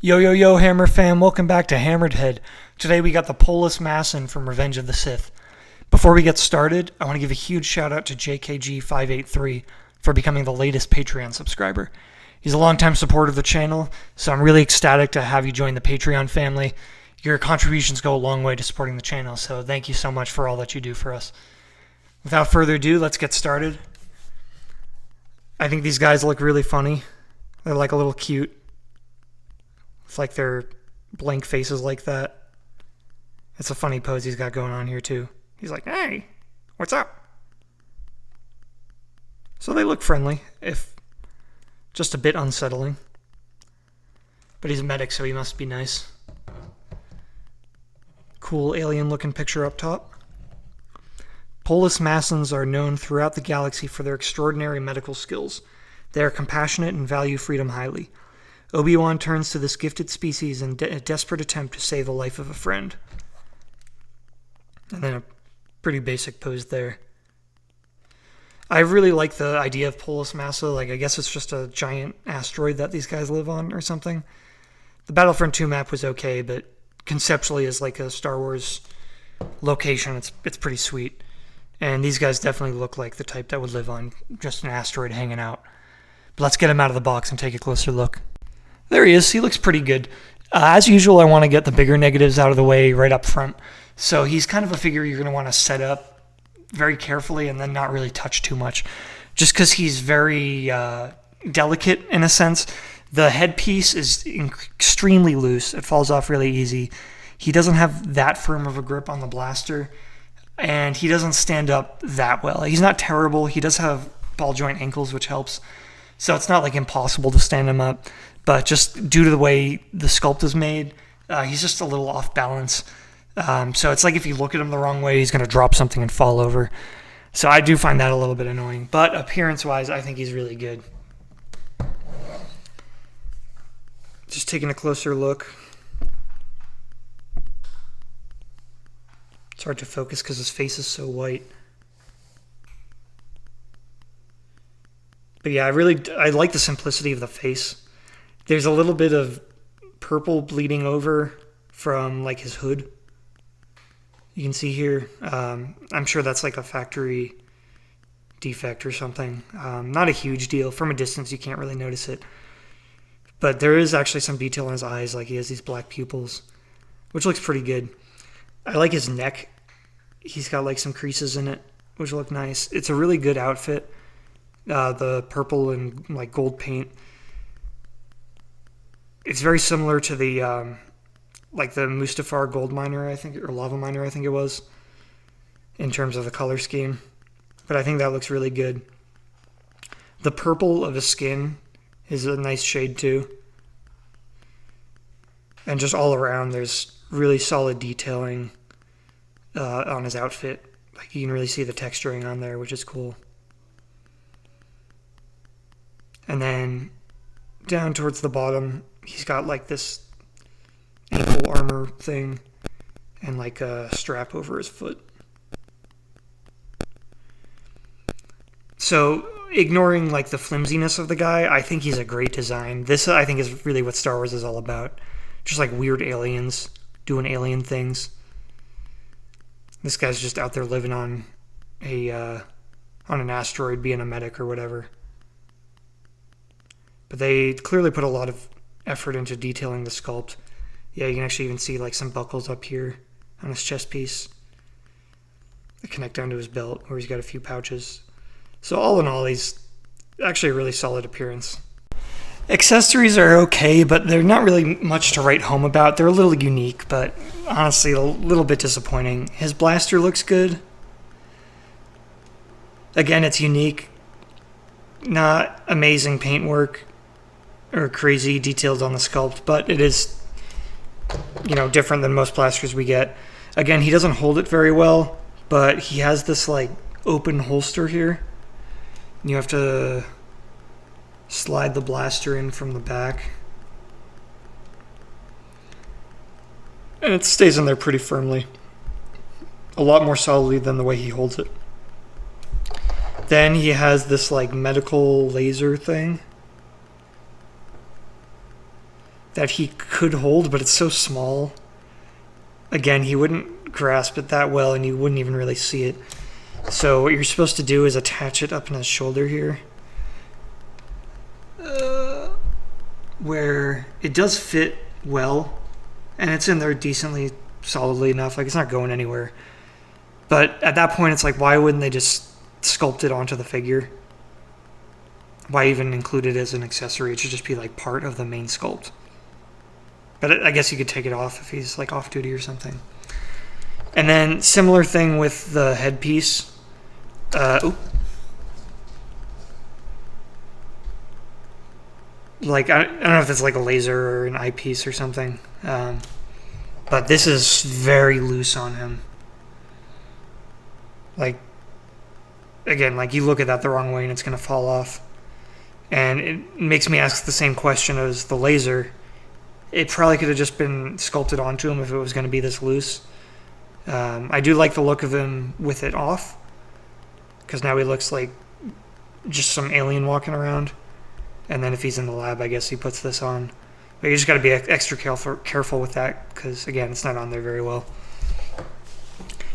Yo, yo, yo, Hammer fam, welcome back to HammeredHead. Today we got the Polis Massan from Revenge of the Sith. Before we get started, I want to give a huge shout out to JKG583 for becoming the latest Patreon subscriber. He's a longtime supporter of the channel, so I'm really ecstatic to have you join the Patreon family. Your contributions go a long way to supporting the channel, so thank you so much for all that you do for us. Without further ado, let's get started. I think these guys look really funny. They're like a little cute. It's like their blank faces like that. It's a funny pose he's got going on here too. He's like, hey, what's up? So they look friendly, if just a bit unsettling. But he's a medic, so he must be nice. Cool alien looking picture up top. Polis Massans are known throughout the galaxy for their extraordinary medical skills. They are compassionate and value freedom highly. Obi-Wan turns to this gifted species in a desperate attempt to save the life of a friend. And then a pretty basic pose there. I really like the idea of Polis Massa. Like, I guess it's just a giant asteroid that these guys live on or something. The Battlefront 2 map was okay, but conceptually as like a Star Wars location, it's pretty sweet. And these guys definitely look like the type that would live on just an asteroid hanging out. But let's get him out of the box and take a closer look. There he is. He looks pretty good. As usual, I want to get the bigger negatives out of the way right up front. So he's kind of a figure you're going to want to set up very carefully and then not really touch too much. Just because he's very delicate in a sense. The headpiece is extremely loose. It falls off really easy. He doesn't have that firm of a grip on the blaster. And he doesn't stand up that well. He's not terrible. He does have ball joint ankles, which helps. So it's not like impossible to stand him up. But just due to the way the sculpt is made, he's just a little off balance. So it's like if you look at him the wrong way, he's going to drop something and fall over. So I do find that a little bit annoying. But appearance-wise, I think he's really good. Just taking a closer look. It's hard to focus because his face is so white. But yeah, I like the simplicity of the face. There's a little bit of purple bleeding over from like his hood. You can see here. I'm sure that's like a factory defect or something. Not a huge deal. From a distance, you can't really notice it. But there is actually some detail in his eyes, like he has these black pupils, which looks pretty good. I like his neck. He's got like some creases in it, which look nice. It's a really good outfit. The purple and like gold paint. It's very similar to the like the Mustafar gold miner, I think, or lava miner, I think it was, in terms of the color scheme. But I think that looks really good. The purple of his skin is a nice shade too. And just all around, there's really solid detailing on his outfit. Like you can really see the texturing on there, which is cool. And then down towards the bottom, he's got like this ankle armor thing and like a strap over his foot. So ignoring like the flimsiness of the guy, I think he's a great design. This I think is really what Star Wars is all about. Just like weird aliens doing alien things. This guy's just out there living on an asteroid, being a medic or whatever. But they clearly put a lot of effort into detailing the sculpt. Yeah, you can actually even see like some buckles up here on his chest piece that connect down to his belt where he's got a few pouches. So all in all, he's actually a really solid appearance. Accessories are okay, but they're not really much to write home about. They're a little unique, but honestly a little bit disappointing. His blaster looks good. Again, it's unique. Not amazing paintwork or crazy details on the sculpt, but it is, different than most blasters we get. Again, he doesn't hold it very well, but he has this like open holster here. You have to slide the blaster in from the back. And it stays in there pretty firmly. A lot more solidly than the way he holds it. Then he has this like medical laser thing that he could hold, but it's so small. Again, he wouldn't grasp it that well, and you wouldn't even really see it. So what you're supposed to do is attach it up in his shoulder here, where it does fit well, and it's in there decently solidly enough. Like, it's not going anywhere. But at that point, it's like, why wouldn't they just sculpt it onto the figure? Why even include it as an accessory? It should just be like part of the main sculpt. But I guess you could take it off if he's like off duty or something. And then similar thing with the headpiece. Like, I don't know if it's like a laser or an eyepiece or something. But this is very loose on him. Like, again, like you look at that the wrong way and it's going to fall off. And it makes me ask the same question as the laser. It probably could have just been sculpted onto him if it was going to be this loose. I do like the look of him with it off, because now he looks like just some alien walking around. And then if he's in the lab, I guess he puts this on. But you just got to be extra careful with that, because again, it's not on there very well.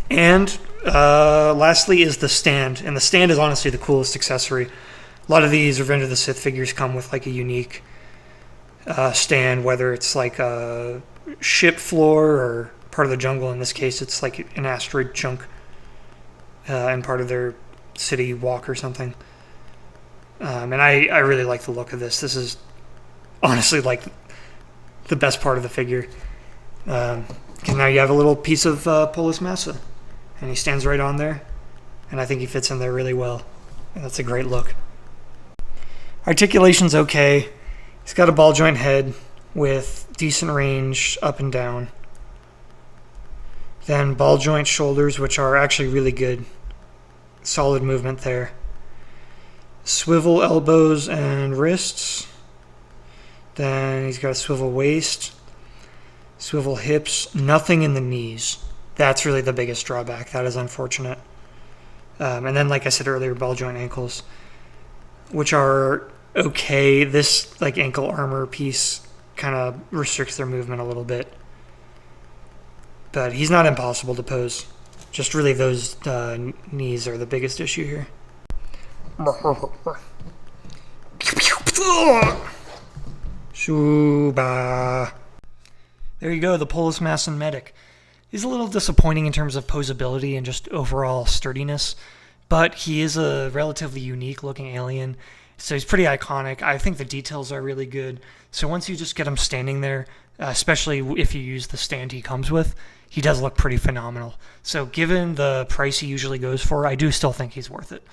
And lastly is the stand. And the stand is honestly the coolest accessory. A lot of these Revenge of the Sith figures come with like a unique stand, whether it's like a ship floor or part of the jungle. In this case, it's like an asteroid chunk and part of their city walk or something. And I really like the look of this. This is honestly like the best part of the figure. Because now you have a little piece of Polis Massan, and he stands right on there, and I think he fits in there really well. And that's a great look. Articulation's okay. He's got a ball joint head with decent range up and down. Then ball joint shoulders, which are actually really good. Solid movement there. Swivel elbows and wrists. Then he's got a swivel waist. Swivel hips. Nothing in the knees. That's really the biggest drawback. That is unfortunate. And then, like I said earlier, ball joint ankles, which are okay. This like ankle armor piece kind of restricts their movement a little bit. But he's not impossible to pose. Just really those knees are the biggest issue here. Shuba. There you go, the Polis Massan medic. He's a little disappointing in terms of posability and just overall sturdiness, but he is a relatively unique looking alien, so he's pretty iconic. I think the details are really good. So once you just get him standing there, especially if you use the stand he comes with, he does look pretty phenomenal. So given the price he usually goes for, I do still think he's worth it.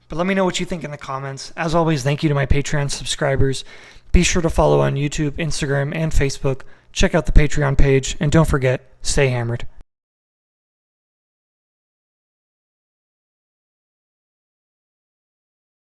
But let me know what you think in the comments. As always, thank you to my Patreon subscribers. Be sure to follow on YouTube, Instagram, and Facebook. Check out the Patreon page, and don't forget, stay hammered.